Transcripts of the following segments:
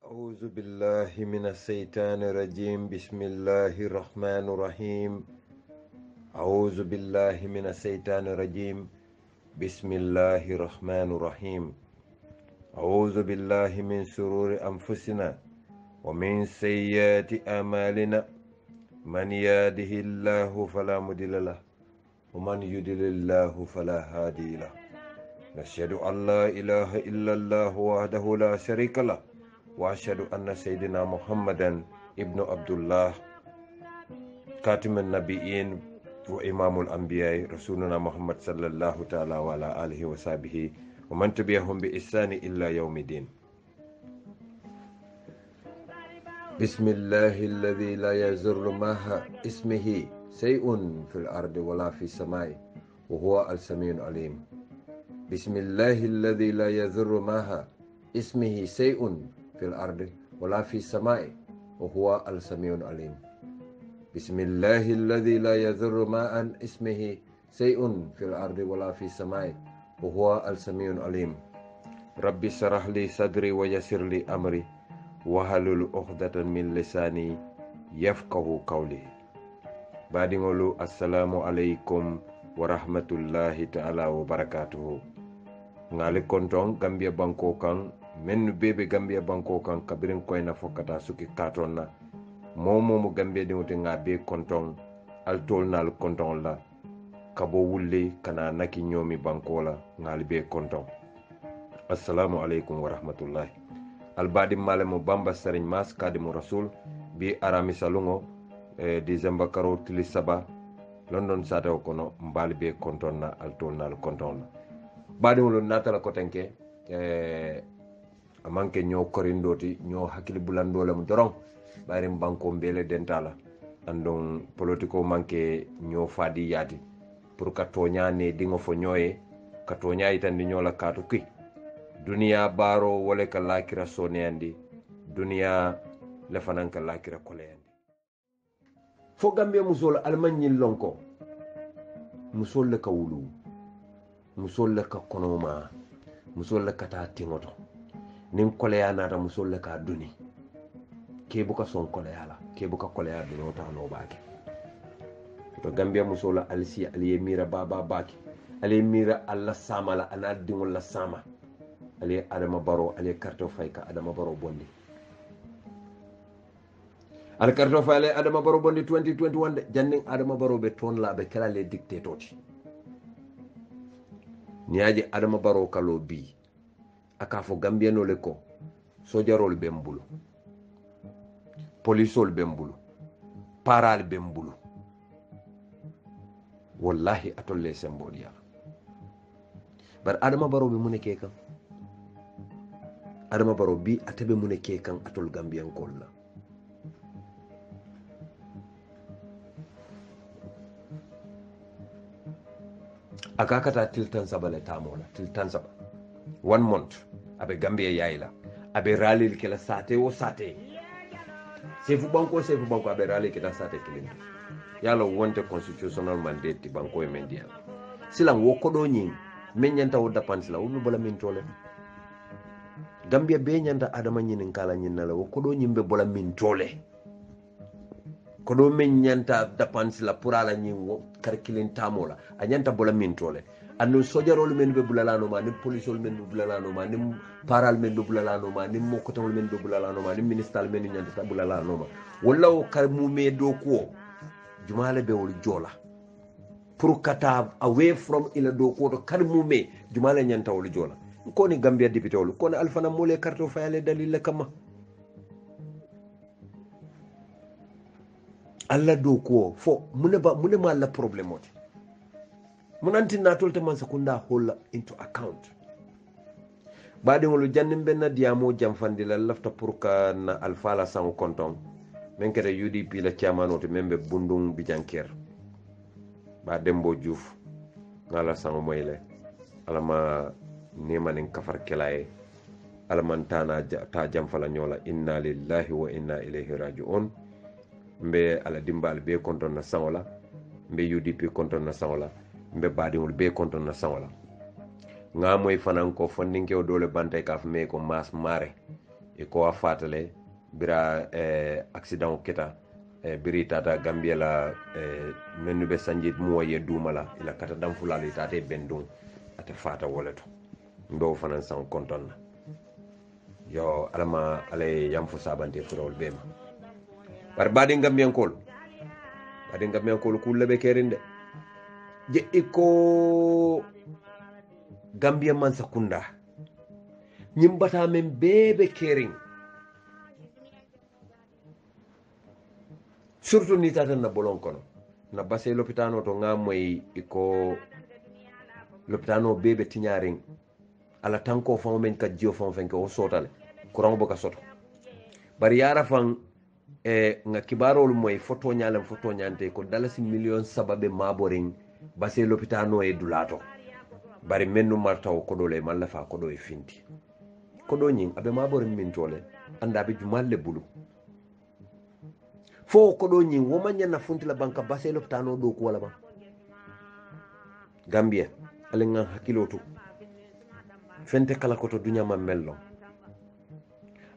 أعوذ بالله من الشيطان الرجيم بسم الله الرحمن الرحيم أعوذ بالله من الشيطان الرجيم بسم الله الرحمن الرحيم أعوذ بالله من شرور أنفسنا ومن سيئات أعمالنا من يهده الله فلا مضل له ومن يضلل الله فلا هادي له نشهد أن لا إله إلا الله وحده لا شريك له وأشهد أن سيدنا محمدا ابن عبد الله خاتم النبيين وإمام الأنبياء رسولنا محمد صلى الله تعالى وعلى آله وصحبه ومن تبعهم بإحسان إلا يوم الدين. بسم الله الذي لا يضر مع اسمه شيء في الأرض ولا في السماء وهو السميع العليم. بسم الله الذي لا يضر مع اسمه شيء في الأرض ولا في السماء وهو السميع العليم. بسم الله الذي لا يضر مع اسمه شيء في الأرض ولا في السماء وهو السميع العليم. ربي اشرح لي صدري ويسر لي أمري واحلل عقدة من لساني يفقه قولي. بعدين السلام عليكم ورحمة الله تعالى وبركاته. ngali konton Gambia banko kan men bebe Gambia banko kan kabirin koy na fokata suki katon na momo Gambia di wote nga be konton al tol nal konton la kabo wulle kana naki nyomi banko la ngali be konton. Assalamu alaikum wa rahmatullahi. Albadi malemo bamba serigne mas kadimu rasul bi arami salungo December karo tili saba London sata kono mbali be konton na al tol nal konton la baadi wolo natala ko tenke amanke ñoo korindoti ñoo hakkili bulandole mu doron bayrim banko mbele dentala andon politiko manke ñoo faadi yaati pour ka toña ne dingo fo ñoye ka toña itandi ñola kaatu ki duniya baro wole ka lakira soneyandi duniya lefanan ka lakira koleyandi fo Gambia musol almanñil lonko musol le ka wulu musol le ka konoma musol le ka taa tiŋoto niŋ koleya naata musol le ka duni ke buka son koleya la ke buka koleya dunoo taa noo baake to Gambia musol la alisi ali ye miira baba baake ali ye miira alla saama la ana diŋol la saama ali ye Adama Barrow ali ye karto fay ka Adama Barrow bondi ali karto fay ali ye Adama Barrow bondi 2021 de janniŋ Adama Barrow be toon la be kela le dictator ti niaji Adama Barrow kalo bi aka fo Gambiano le ko sojarol bembulu polisol bembulu paral bembulu wallahi atolle sembodia bar Adama Barrow be muneke kan Adama Barrow bi atabe muneke kan atol Gambian kol la akakata tiltan sabale tamola tiltan saba 1 month abe Gambia yayla abe ralil kala sate o sate sefu banko abe ralil kala sate kilinto yalo wonte constitutional mandate banko e mendia silang wo kodo nyin men nyanta wo dapan sila ulu bola min tole Gambia be nyanta Adama nyin kala nyin nala wo kodo nyimbe bola min tole kodo men nyanta dapansi la purala nyingo karkilin tamola a nyanta bola min tole anno sojarol men be bulalano ma ni polisol men be bulalano ma ni paral men be bulalano ma ni mokotol men be bulalano ma ni ministal men nyanta bulalano ma walla o kar mu me do ko jumale be wol jola pour kata away from ila do ko to kar mu me jumale nyanta wol jola ko ni Gambia député wol ko ni Alfana mole karto fayale dalil kama alla do ko fo mune ma la problème oti munanti natol te man sakunda holla into account baade ngol jannim benna diamo jamfandi la lafta pour ka na alfala sango konton men kete UDP la chairman oti membe bundung bijanker ba Dembo Diouf ngala sango moyle alama nemanen kafar kelaye alamantana ta jamfala nyola inna lillahi wa inna ilayhi raji'un mbe ala dimbal be konton na sangola mbe UDP konton na sangola mbe badiwol be konton na sangola nga moy fanan ko fondinke o dole bantay kaf me ko mas mare e ko a fatale bira accident keta biri tata Gambia la mennu be sanjit moye dumala ila kata dam fulali tate bendum ate fata woleto ndo fanan san konton na yo alama alay yam fu sabante furol bema bar badi Gambian kol kulle be kerinde je iko Gambia man sakunda nyimbata men bebe kering surtout ni tata na bolon kono na basse l'hôpital to ngamoy iko l'hôpital bebe tiñaring ala tanko fon men ka jio fon fen ko sotale courant boka soto bari yara fan nga kibarol moy photo nyante ko dalasi million sababe maboring basse l'hôpital e dulato bari mennu martaw ko dole malla fa ko do e finti ko do nyin abe maboring min tole anda be jumalle bulu fo ko do nyin wo manya na funti la banka basse l'hôpital do ko wala ba Gambia alenga hakilotu fente kala ko to dunya ma mello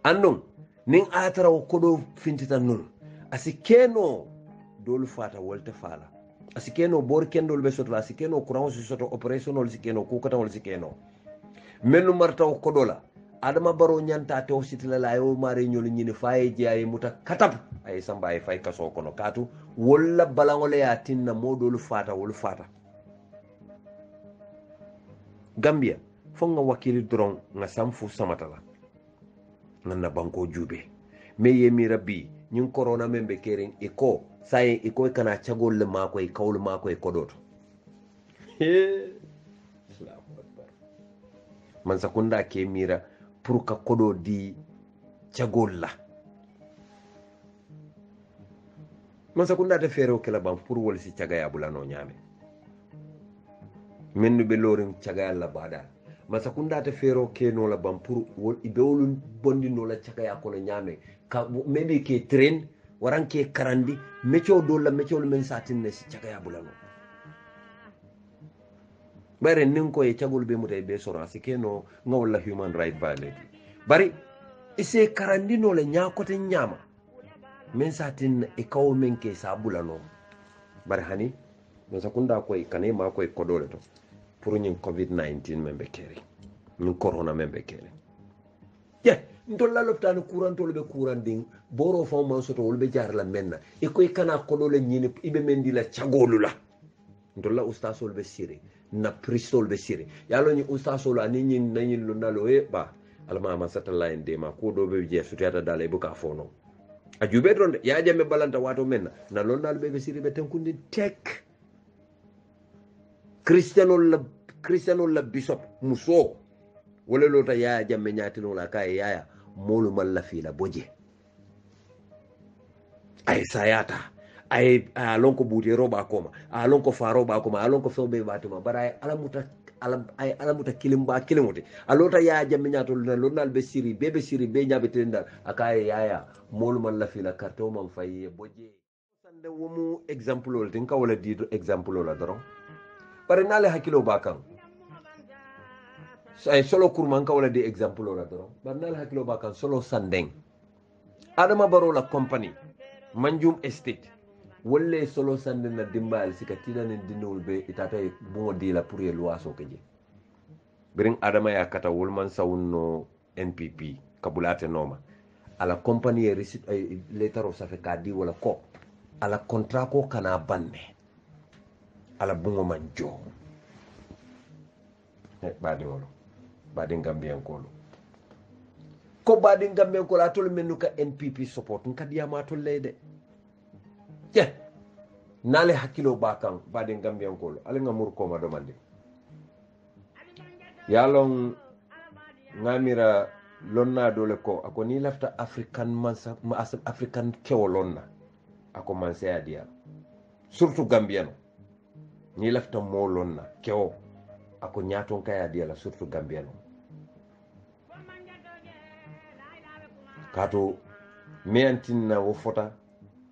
andon nin atara ko do fintita non asikeno dolu fata wolta fala asikeno bor kendol be soto asikeno courant soto operational sikeno ko kata wol sikeno menu marta ko dola adama baro nyanta te ositila la yo mare nyol nyini faye je ay muta katab ay samba ay fay kaso kono katu walla balangole ya tinna modolu fata wol fata Gambia fonga wakili dron nga samfu samatala na banko jube me yemi rabbi nyin corona membe kering iko sai iko kana chagol le mako e kawul mako e kodoto man sakunda ke mira pour ka kodo di chagol la man sakunda te fere o kala ban pour wol si chagaya bulano nyame mennu be lorin chagaya la bada masakunda te fero ke no la bampur wol ibewul bondi no la chaka kono nyame ka maybe ke train waran ke karandi mecho do la mecho men satin ne si chaka ya bulano bare nin ko e chagul be mutay be sora si ke no ngol la human right violate bari ise karandi no la nyakote nyama men satin e kaw men ke sa bulano bari hani masakunda ko e kane ma ko e kodole to pour ñing covid-19 membe keri ñing corona membe keri ndolla loptane courantol be couranding boro fo man soto wol be jaar la menna e koy kana kodo le ñini ibe mendi la ciagolu la ndolla ustasol be siri na pristol be siri yalo ñi ustasol ani ñi nañi lu nalo e ba alma ma satellite de ma ko do be je sutata dalay bu ka fono ajube don ya jame balanta wato menna na lon dal be siri be tankundi tek Cristiano la bishop muso wala lota ya jamme nyatino la kay yaya molu malla fi la boje ay sayata ay alonko buti roba koma alonko faroba koma alonko sobe batuma bara alamuta kilimba kilimuti alota ya jamme nyatol na lonal be siri bebe siri be nyabe tenda akay yaya molu malla fi la karto man faye boje sande womu example ol tin ka wala di example la doro pare nale hakilo bakan ay solo kurman ka wala di example la doro bar nale hakilo bakan solo sandeng adama baro la company manjum estate wolle solo sanden na dimbal sikatina ne dinol be itata mo di la pour ye loi so keje bring adama ya kata wolman sawno npp kabulate noma ala company e receipt letter of safe kadi wala ko ala contrat ko kana banne ala bungo manjo badi wolo badi Gambian kolo ko badi Gambian kolo atol menu ka NPP support nkadi yama to lede nale hakilo bakan badi Gambian kolo ale ngamur ko ma domande yalon ngamira lonna dole ko ako ni lafta african kewolonna ako manse adia surtout Gambian ni lafta molonna kewo ako nyaton kaya dia la surtout Gambiano kato meantinna wo fota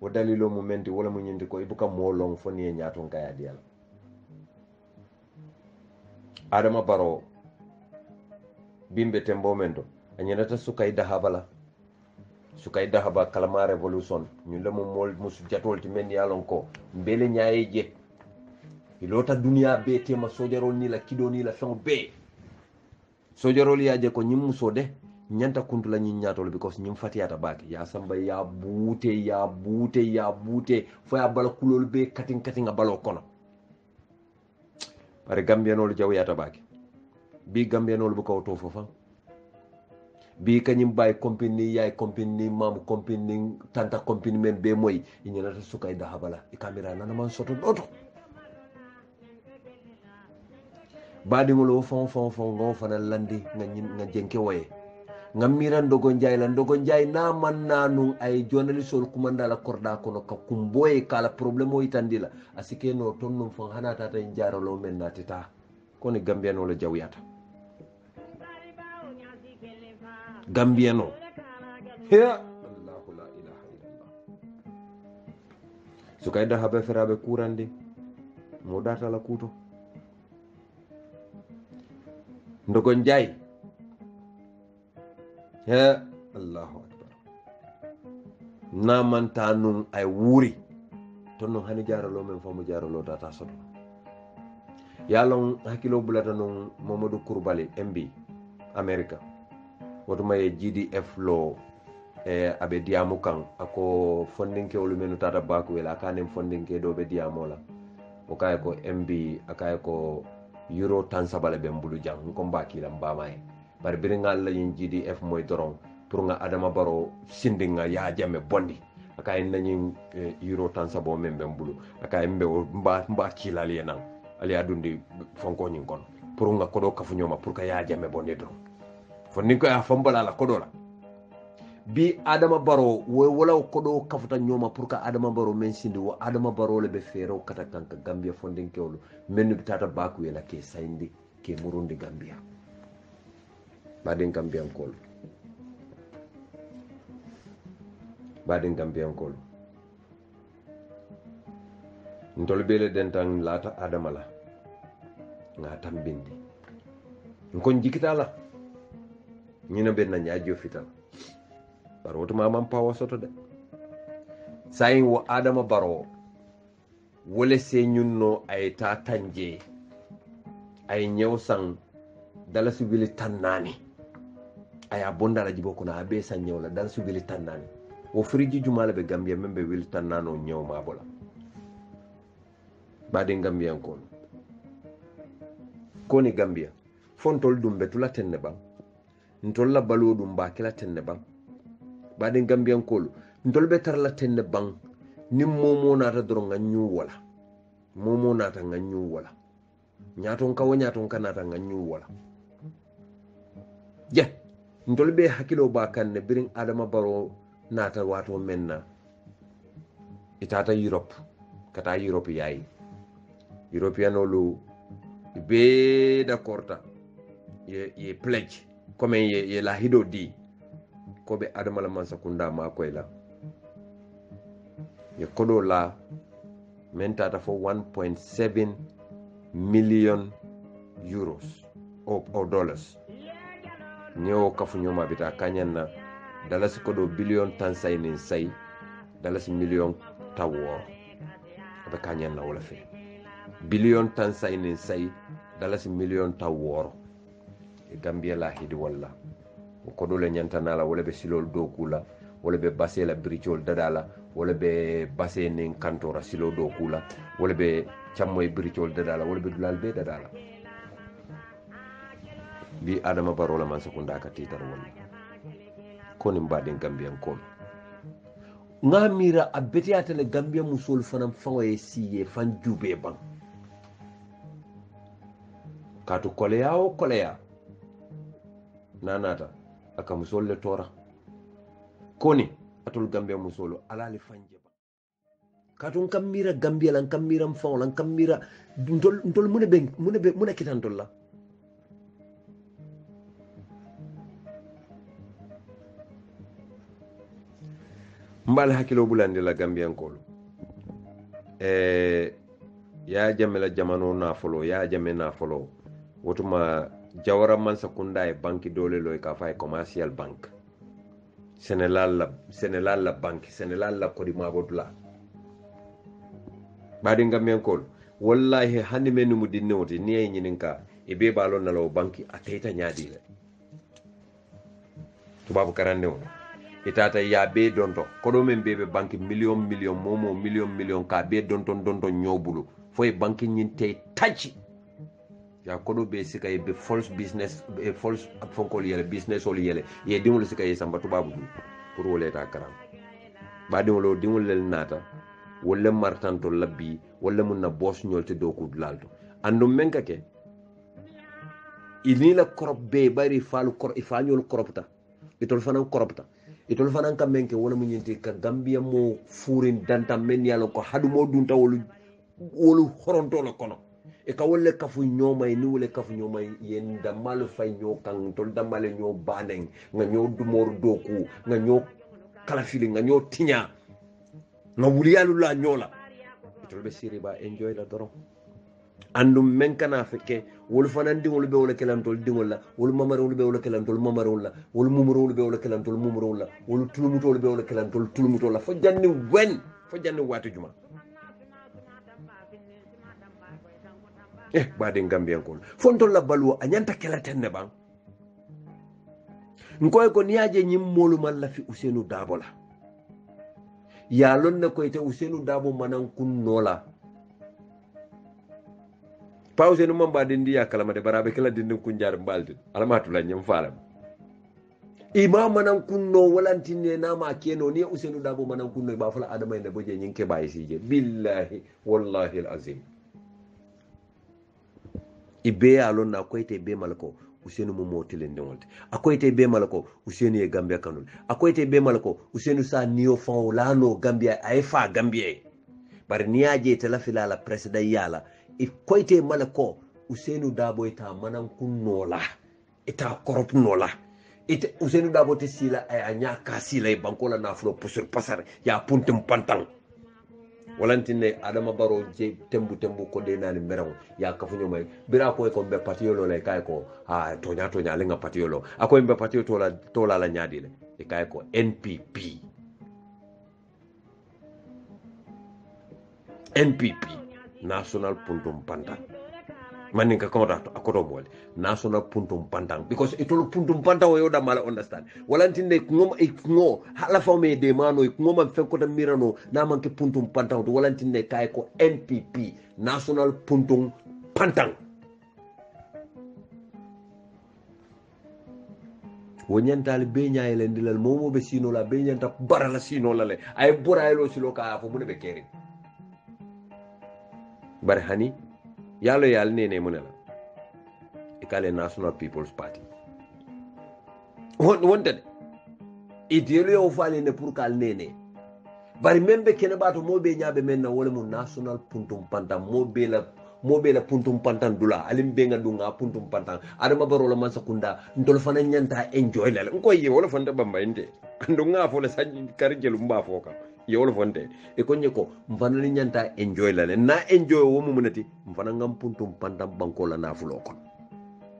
wo dalilo momenti wala mo nyindi ko ibuka molong foni nyaton kaya dia la Adama Baro bimbe tembo mendo anyata suka ida habala sukay dahaba kalama revolution ñu le mo mol musu jatol ti men yalon ko mbele nyaaye je ilota dunia be tema sojarol ni la kido ni la fen be sojarol ya je ko nyim muso de nyanta kuntu la nyin nyatol because nyim fatiyata baki ya samba ya buute fo ya bala kulol be katin nga balo kono pare gambianol jaw yata baki bi gambianol bu ko to fofa bi kanyim bay compagnie yaay compagnie mam compagnie tanta compagnie men be moy inyana sukay da habala e camera nana man soto doto badi ngolo fon ngo fana landi nga jenke waye nga miran dogo njay na man nanu ay journalisol kumanda la korda kono ka kumboye kala problème o itandila asike no tonnum fon hana tata jaralo men natita koni gambiano la jawyata gambiano ya allah la ilaha illallah sukay da habe ferabe kurande mo data la kuto ndogo njay ya allahu akbar namanta nun ay wuri ton non hani jaralo men famu jaralo data soto yalon hakilo bulata non Mamadou Coulibaly MB America wotuma e GDF lo abe diamu kan ako fondinke wolu menu tata baku wela kanem fondinke do be diamola o kay ko MB akay ko euro tan sabale be mbulu jang ko mbaki lam bamae bar biringal la yin GDF moy doron pour nga Adama Barrow sindinga ya jame bondi akay nañi euro tan sabo men be mbulu akay mbe mba kilal yenan ali adundi fonko nyin kon pour nga kodo kafu nyoma pour ka ya jame bondi do fonni ko ya fambala la kodo la bi Adama Barrow wala kodo kafuta nyoma pour ka Adama Barrow men sindi wo Adama Barrow le be fero kata kanka Gambia fondin kewlu men bi tata baku yela ke sayndi ke murundi Gambia baden Gambian kol ntol bele dentan lata Adama la nga tambindi nkon jikita la ñina ben na ñaajo fital bar woto mamam pawa soto de sayin wo Adama Barrow wole se ñunno ay ta tanje ay ñew sang dala subili tannani aya bondala jibo ko na be san ñew la dala subili tannani wo friji jumala be Gambia membe wil tannano ñew ma bola bade Gambia ko ni Gambia fontol dum betula tenne bam ntol la balu dum ba kila tenne bam bade Gambia ko ntol be tar la tenne bam nim momo nata doro nga ñu wala momo nata nga ñu wala ñaaton ka woñaaton kanata nga ñu wala je ntol be hakilo ba kan ne birin Adama Barrow nata wato menna itata Europe kata Europe yayi Europeano lu be d'accorda ye pledge comme ye la hido di ko be Adama la man sakunda ma koy la ye kodo la men tata fo 1.7 million euros or dollars ñewo kafu ñoma bita kanyanna dalasi kodo billion tan saynin say dalasi million tawor be kanyanna wala fe billion tan saynin say dalasi million tawor e Gambia la hidi walla ko dole nyantana la wala be silol dokula wala be basé la bridgeol dadala wala be basé nin kantora silo dokula wala be chammoy bridgeol dadala wala be dulal be dadala bi Adama Barrow la man sakunda ka titar wala ko ni mbaden Gambian ko ngamira abetiata le Gambia musol fanam fawaye siye fan jube ban katu koleya o koleya nanata aka musol le tora koni atul Gambia musolo alali fanje ba katun kamira Gambia lan kamira mfaw lan kamira ntol mune kitan tolla mbal hakilo bulande la Gambian kolo ya jamela jamano na folo wotuma jawara man sakunda e banki dole loy ka fay commercial bank Sénégal la banque Sénégal la kodi mabodula badi ngam kol wallahi hande men mu dinnoti ni ay nyininka e be balon na lo banki ateta nyaadi le tubabu karande o itata ya be donto kodo men bebe banki million million ka be donton nyobulu foy banki nyinte tachi ya kodo be sika e be false business e false fonkol yele business ol yele ye dimul sika e samba tubabu pour woleta karam ba dimul lel nata wala martanto labbi wala mun na boss ñolte do ko lalto andum men kake ilila korop be bari falu korop ifañol koropta itol fanan koropta itol fanan kam menke wala mu ñenti ka gambia mo furin danta men yalo ko hadu mo dunta wolu horonto la kono e ka wolle kafu ñomay ni wole kafu ñomay yen damal fay ño kan tol damal ño banen nga ño dumor doku nga ño kala fili nga ño tiña nga wuliyalu la ñola itol be siri ba enjoy la doro andum men kana fekke wol fanan dingol be wala kelantol dingol la wol mamarol be wala kelantol mamarol la wol mumurol be wala kelantol mumurol la wol tulumutol be wala kelantol tulumutol la fo janni watu juma bade ngambien ko fontol la balu anyanta kelatenne ba ngoy ko niaje nyim molu man la fi Ousainou Darboe la ya lon ne ko ite Ousainou Darboe manan kun nola pa Ousainou mamba dindi ya kalama de barabe kala dindi kun jaar balde alamatu la nyam falam imam manan kun no walantine na ma keno ni Ousainou Darboe manan kun no ba fala adama inde boje nyinke bayi sije billahi wallahi alazim ibe ya lon na ko ite be malako Ousainou mo motile ndonte akoyte be malako Ousainou e Gambia kanul akoyte be malako Ousainou sa niyo fon lano Gambia ay fa Gambia bar niaje te la filala president yala e koyte malako Ousainou Darboe ta manan kunnola eta korop nola ite Ousainou Darboe te sila ay anya ka sila e bankola na flo pusur pasar ya puntum pantang walantine adama baro je tembu ko de nani meraw ya kafunyo may bira ko be patiyolo le kay ko ha tonya le nga patiyolo ako be patiyo tola la nyaadi le e kay ko NPP National Puntum Pantang manin ka komata akoto mole National Puntum Pantang because itolo Puntum Pantang yo da mala understand walantinde ngo hala fawme de mano ngo man fen ko ta mirano na man ke Puntum Pantang to walantinde kay ko NPP National Puntum Pantang wonyantali be nyaayele ndilal momo be sino la be nyanta barala sino la le ay boraylo silo ka fo mun be keri bar hani yalo nene munela ikale National People's Party wonde idéologie o fali ne pour kal nene bari membe kene bato mobe nyaabe men na wala mu National Puntum Pantang mobe la Puntum Pantang dula alim be nga dunga Puntum Pantang adama baro la man sakunda ndol fana nyanta enjoy la ko ye wala fanta bamba inde ando nga fo la sanji karjelu mba foka yewol fonte e ko nyeko mfana ni nyanta enjoy la na enjoy wo mu munati mfana ngam Puntum Pantang banko la na fulo kon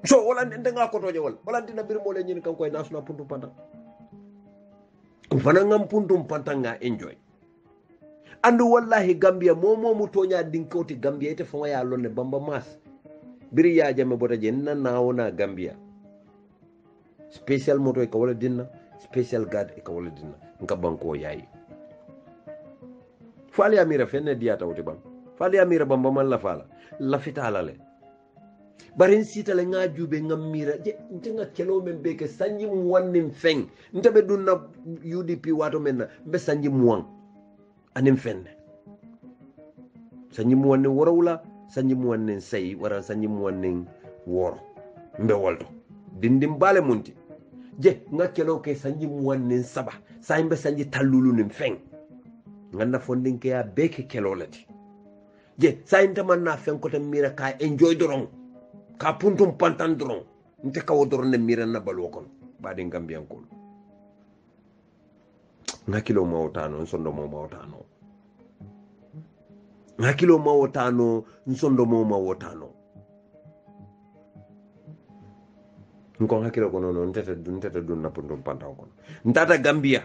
so wala ndenda nga ko toje wala dina bir mo le nyin kan koy National Puntum Pantang mfana ngam Puntum Pantang nga enjoy andu wallahi Gambia momo mu tonya dinkoti Gambia ite fo ya lonne bamba mas biri ya jame bota je na wona Gambia special moto e ko wala dinna special guard e ko wala dinna nka banko yayi fali amira fenne diata wote bam fali amira bamba man la fala la fitala le barin sita le nga jube ngam mira je ntenga kelo men be ke sanji mu wannim feng ntabe dunna UDP wato men be sanji mu wan anim fenne sanji mu wanne worawla sanji mu wanne say wara sanji mu wanne woro mbe wolto dindim bale munti je nga kelo ke sanji mu wanne saba sayimbe sanji tallulu nim feng ngana fondin ke ya beke kelo lati je sayinta man na fen ko tan mira ka enjoy doron ka Puntum Pantang doron nte kawo doron ne mira na balwo kon badi Gambian ko ngakilo mawtano nsondo mo mawtano ngakilo mawtano nsondo mo mawtano nko hakilo kono non ntete dun napundum pantaw kono ntata Gambia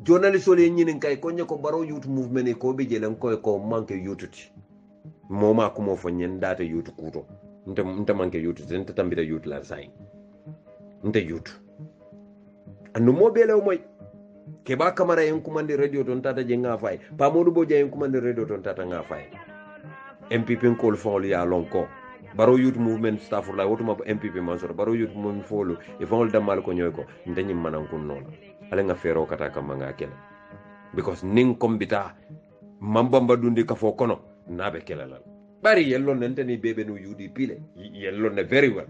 journalist ole nyinin kay ko nyako baro youth movement ko be jelen ko manke yoututi moma ko mo fo nyen data youth kuto nte manke youth nte tambita youth la sai nte youth andu mo bele o moy ke ba kamara en kumande radio ton tata je nga fay pa modou bo je en kumande radio ton tata nga fay MPP ko fon ya lonko baro youth movement staff la wotuma MPP mansoro baro youth movement folo e fon damal ko nyoy ko ndani manan kun non ala nga fero kata kam nga kele because ning kombita mambamba dundi ka fo kono nabe kele la bari yello nantani bebe no UDP le yello ne very well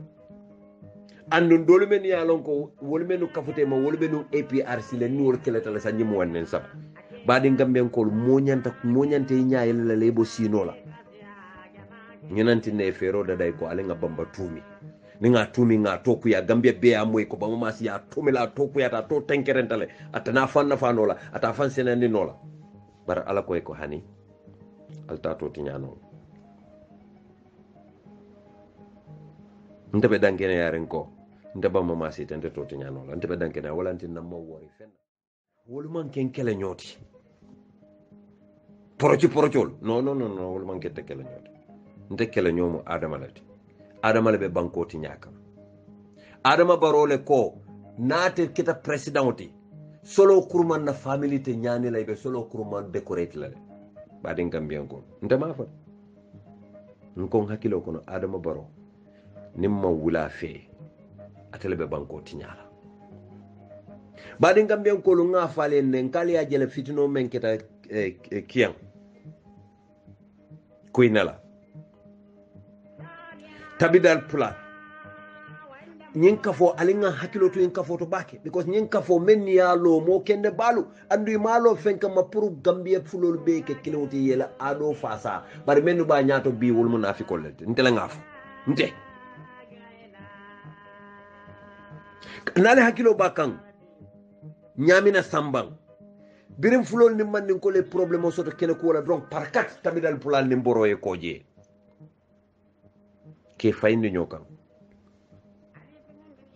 andun dolu men ya lon ko wol menu kafute ma wol menu APRC le ni wol kele tala sa nyim wannen sab badi ngamben ko moñante nyaayel la lebo sino la ñananti ne fero da day ko ala nga bamba tumi ni nga tumi nga toku ya Gambia be amoy ko bama mas ya tumi la toku ya ta to tenkerentale atana fanna fanola ata fan senani nola bar ala ko hani alta to tiñano ndebe dankene yaren ko ndeba mama si tente to tiñano la ndebe dankene wala tinna mo wori fen wolu man ken kele ñoti porociol no wolu man kete kele ñoti nte kele ñomu adama lati adama le be bankoti ñaka adama barole ko naate kita presidenti solo kurman na family te ñani lay be solo kurman decorate la badi ngambien ko ndema fa nko hakilo kono adama baro nimma wula fe atele be bankoti ñala badi ngambien ko lu nga fale nen kali ya jele fitino men kita kiyan kuinala tabidal pula nyin kafo alinga hakilo to nyin kafo to bake because nyin kafo men ya lo mo kende balu andu malo fenka ma pour Gambia fulol be ke kiloti yela ado fasa bar menu ba nyaato bi wol munafiqol le ntela ngaf nte nale hakilo bakan nyamina sambang birim fulol ni man ko le problème soto kene ko wala donc par kat tabidal pula ni mboroye ko je ke fayndi ñokam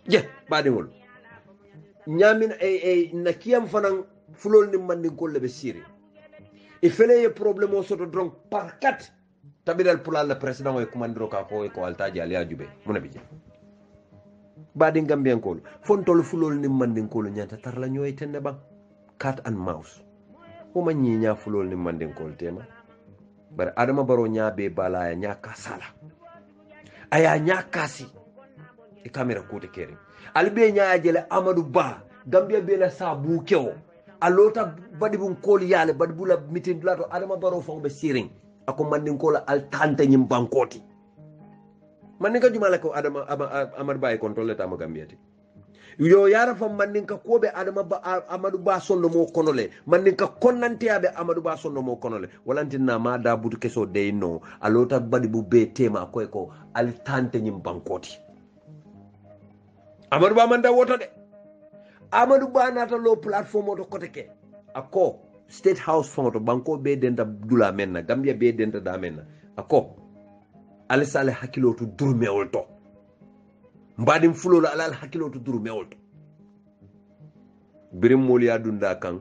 je baadiŋol ñamin na kiyam fanan fulol ni mandinkolle ɓe siri e fele ye probléme o soto donc par kat tabidal pulal la président o e commandiro ka ko altaji aliya jube muna ɓe je baadi gambiyankolu fontol fulol ni mandinkolu ñanta tarla ñoye tenne ɓan cat and mouse woma ñiña fulol ni mandinkolu tema bari adama baro ñaɓe balaya ñaka sala aya ñakasi e caméra kote kere albe ñaya jele Amadou Ba Gambia be la sa bu kewo alota badi bun kol yale badi bula meeting lato adama baro fo be siring ako mandin ko la al tante nyim bankoti mandin ka jumala ko adama Amadou Ba e contrôle ta mo Gambia ti yo yara fam mandin ka ko be Amadou Ba sonno mo konole mandin ka konnante abe Amadou Ba sonno mo konole walantina ma da butu keso dey no alota badi bu be tema ko al tante nyim bankoti Amadou Ba manda woto de Amadou Ba nata lo platform to kote ke ako state house fonto banko be denta dula menna Gambia be denta da menna ako alisale hakilo to durme wolto mbadim fulolo alal hakilo to durme wolto birim moli adunda kan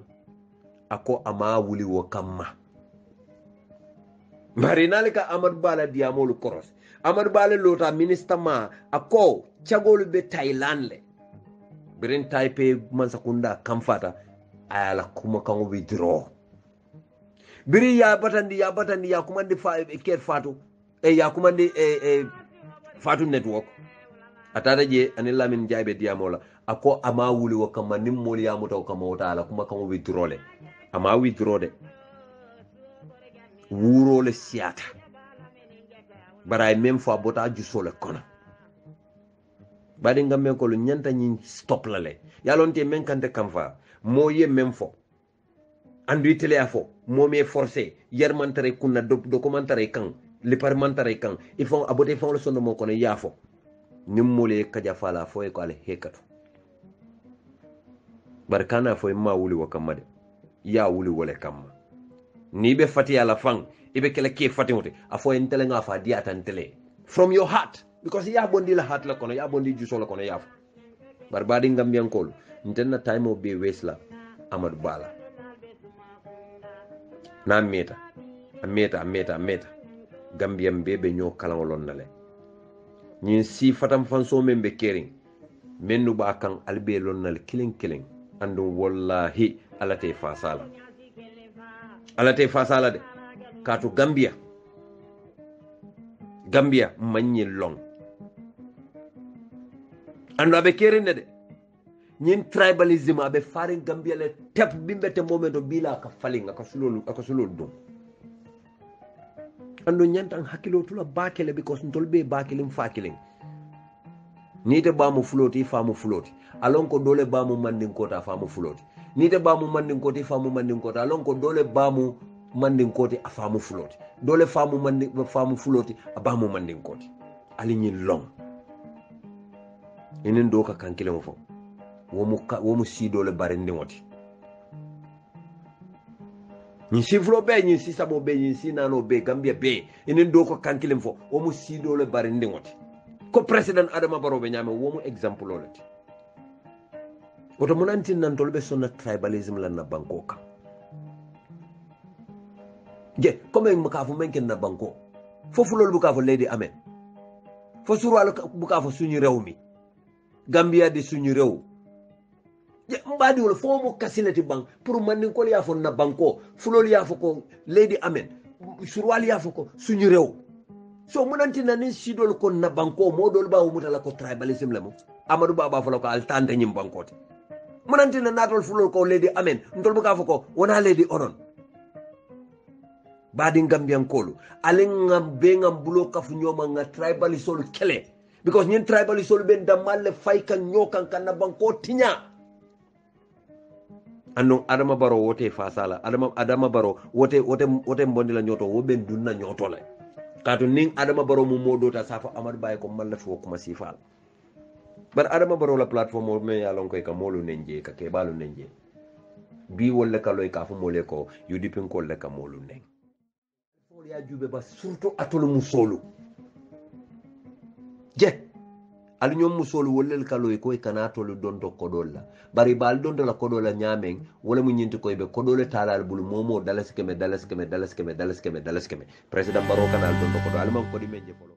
ako ama wuli wo kamma marinalika Amadou Ba la diamolu koros Amadou Ba le lota ministre ma ako chagolu be Thailand le birin Taipei mansakunda kamfata ayala kuma kan withdraw biri ya batandi ya kumandi ker fatu ya kumandi fatu network atata je anil lamin jaybe diamola ako ama wuli wo kam nim moli ya muto kam wota ala kuma kan withdraw le ama withdraw de wuro le siata baray même fois bota juso le kono badi ngamen ko lu nyanta nyi stop la le yalonte men kante kamfa moye même fo andu tele afo mo me forcé yermantare kunna documentare kan le parlementare kan il faut abote fon le sonno mo kono yafo nim mole kaja fala fo e ko ale hekatu barkana fo ma wuli wa kamade ya wuli wole kamma ni be fati ala fang ibe kele ke fati wote afo entele nga fa diata entele from your heart because ya bondi la heart la kono ya bondi juso la kono yafo bar badi Gambian kol ntenna time o be wesla Amadou Bala na meta Gambian bebe nyo kalangolon nale nyin si fatam fanso men be kering mennu ba kan albe lon nal kilin andu wallahi alate fasala de katu Gambia manyi long andu abe kering de nyin tribalism abe farin Gambia le tep bimbe te momento bila ka falling aka sulol dum ando nyantan hakilo tula bakele because ntolbe bakelim fakiling nite bamu fuloti famu fuloti alon ko dole bamu mandin kota famu fuloti nite bamu mandin koti famu mandin kota alon ko dole bamu mandin koti afamu fuloti dole famu fuloti abamu mandin koti ali nyi long enen do ka kankile mo fo womu si dole barindi woti ni si flo be ni si sabo be ni si nano be Gambia be enen do ko kankile fo womu si dole barindi woti ko president Adama Barrow be nyame womu example lolati oto munantin nan tolbe sonna tribalism lan na banko ka je comme makafu menken na banko fofu lol buka fo lady amen fo surwal buka fo suñu rewmi Gambia di suñu rew je mbadi wala fo mo kasilati bank pour man ko ya fo na banko fulol ya fo ko lady amen surwal ya fo ko suñu rew so munanti nanin sidol ko na banko modol ba mutala ko tribalism lemo Amadou Baba fala ko altante nyim bankote munanti na natol fulol ko lady amen ndol buka fo ko wona lady onon badi Gambian kolu alinga benga bulo kafu nyoma nga tribalisol kele because nyin tribalisol ben damalle fayka nyokan kan na banko tinya ando Adama Barrow wote fasala Adama Barrow wote mbondi la nyoto wo ben dunna nyoto la kato ning Adama Barrow mu modota safa Amadou Baye ko malla fo kuma sifal bar Adama Barrow la plateforme me ya lon koy ka molu nenje ka ke balu nenje bi wolle ka loy ka fu mole ko yudipin ko le ka molu nen fo ya jube ba surtout atolu musolu je ali ñom musolu wollel ka loy koy kana tolu donto kodolla bari bal donto la kodola nyamen wala mu ñinti koy be kodole talal bulu momo dalas keme president Barrow kanal donto kodo alman ko di menje folo